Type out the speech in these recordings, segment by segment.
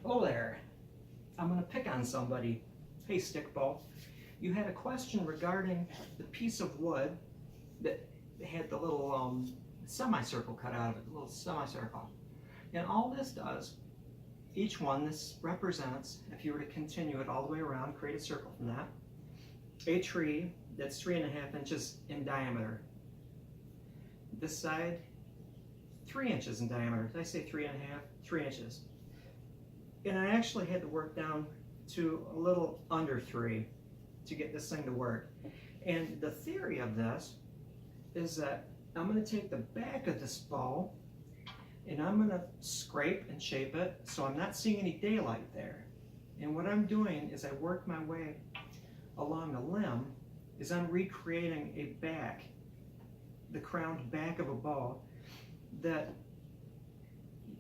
Oh there, I'm going to pick on somebody. Hey Stickbow, you had a question regarding the piece of wood that had the little semicircle cut out of it, the little semicircle. And all this does, each one, this represents, if you were to continue it all the way around, create a circle from that, a tree that's 3.5 inches in diameter. This side, 3 inches in diameter. Did I say 3.5? 3 inches. And I actually had to work down to a little under 3 to get this thing to work. And the theory of this is that I'm going to take the back of this bow and I'm going to scrape and shape it so I'm not seeing any daylight there. And what I'm doing is I work my way along the limb is I'm recreating a back, the crowned back of a bow that,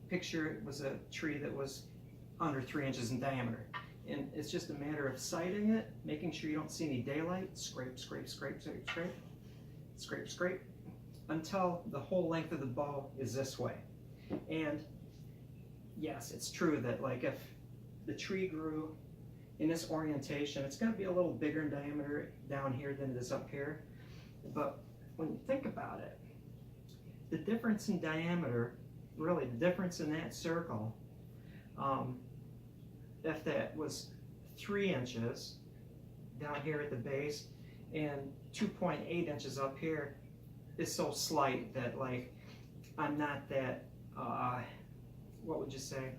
picture it was a tree that was under 3 inches in diameter. And it's just a matter of sighting it, making sure you don't see any daylight, scrape, scrape, scrape, scrape, scrape, scrape, scrape, until the whole length of the bow is this way. And yes, it's true that like if the tree grew in this orientation, it's going to be a little bigger in diameter down here than it is up here. But when you think about it, the difference in diameter, really the difference in that circle, if that was 3 inches down here at the base and 2.8 inches up here, is so slight that like I'm not that, what would you say,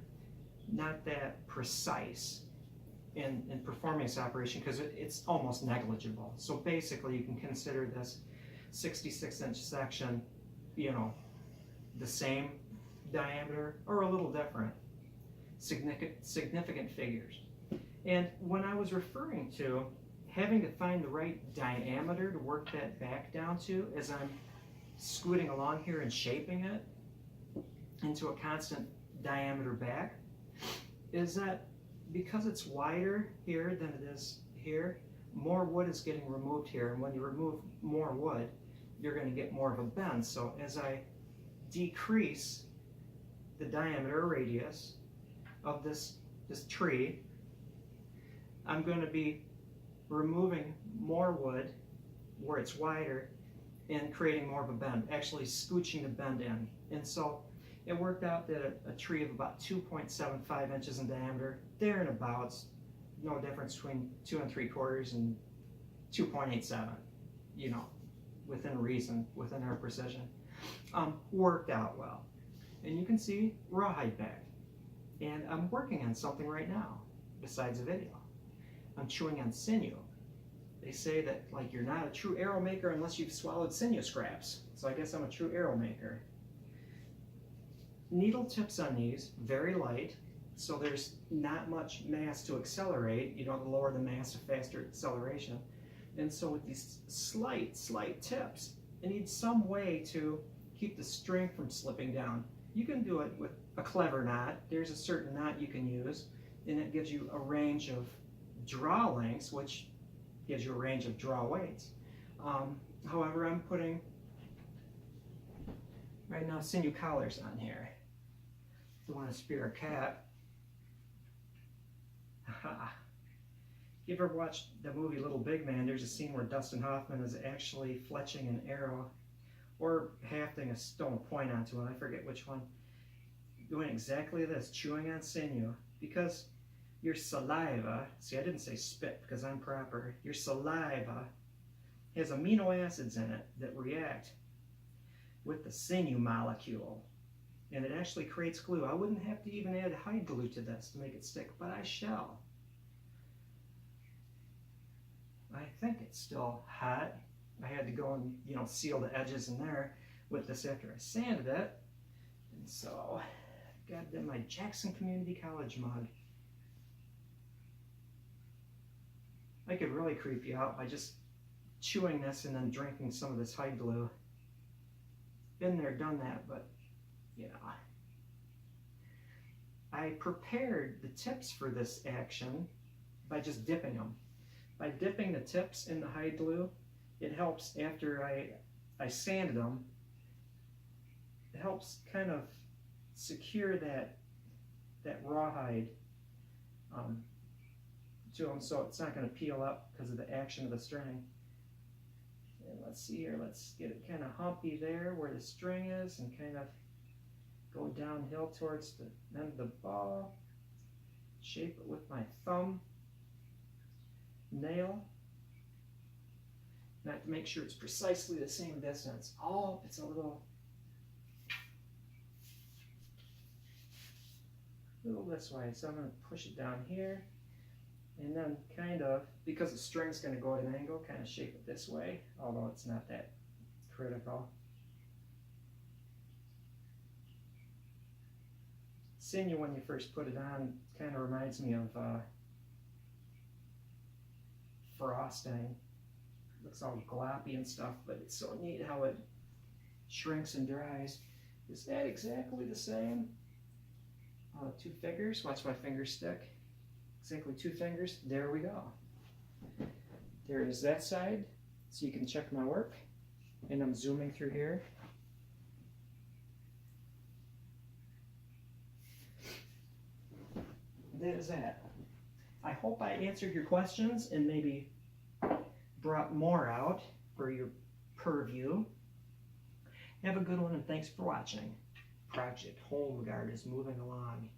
not that precise in performing this operation because it's almost negligible. So basically you can consider this 66-inch section, you know, the same diameter or a little different. Significant figures. And when I was referring to having to find the right diameter to work that back down to as I'm scooting along here and shaping it into a constant diameter back, is that because it's wider here than it is here, more wood is getting removed here, and when you remove more wood, you're going to get more of a bend. So as I decrease the diameter or radius of this tree, I'm going to be removing more wood where it's wider and creating more of a bend, actually scooching the bend in. And so it worked out that a tree of about 2.75 inches in diameter, there and abouts, no difference between 2 3/4 and 2.87, you know, within reason, within our precision, worked out well. And you can see rawhide back. And I'm working on something right now, besides a video. I'm chewing on sinew. They say that like you're not a true arrow maker unless you've swallowed sinew scraps. So I guess I'm a true arrow maker. Needle tips on these, very light, so there's not much mass to accelerate. You know, the lower the mass, the faster acceleration. And so with these slight tips, I need some way to keep the string from slipping down. You can do it with a clever knot. There's a certain knot you can use, and it gives you a range of draw lengths, which gives you a range of draw weights. However, I'm putting, right now, sinew collars on here. If you want to spear a cat. You ever watched the movie Little Big Man? There's a scene where Dustin Hoffman is actually fletching an arrow or hafting a stone point onto it. I forget which one. Doing exactly this, chewing on sinew, because your saliva, see I didn't say spit because I'm proper, your saliva has amino acids in it that react with the sinew molecule, and it actually creates glue. I wouldn't have to even add hide glue to this to make it stick, but I shall. I think it's still hot. I had to go and, you know, seal the edges in there with this after I sanded it. And so I've got it in my Jackson Community College mug. I could really creep you out by just chewing this and then drinking some of this hide glue. Been there, done that, but you know. I prepared the tips for this action by just dipping them. By dipping the tips in the hide glue, it helps after I sanded them, it helps kind of secure that rawhide to them, so it's not going to peel up because of the action of the string. And let's see here, let's get it kind of humpy there where the string is and kind of go downhill towards the end of the ball. Shape it with my thumb nail. And I have to make sure it's precisely the same distance. Oh, it's a little this way, so I'm going to push it down here. And then kind of, because the string's going to go at an angle, kind of shape it this way, although it's not that critical. Sinew, when you first put it on, kind of reminds me of frosting. It looks all gloppy and stuff, but it's so neat how it shrinks and dries. Is that exactly the same? 2 fingers, watch my fingers stick. Exactly 2 fingers, there we go. There is that side, so you can check my work. And I'm zooming through here. That is that. I hope I answered your questions and maybe brought more out for your purview. Have a good one and thanks for watching. Project Holmgaard is moving along.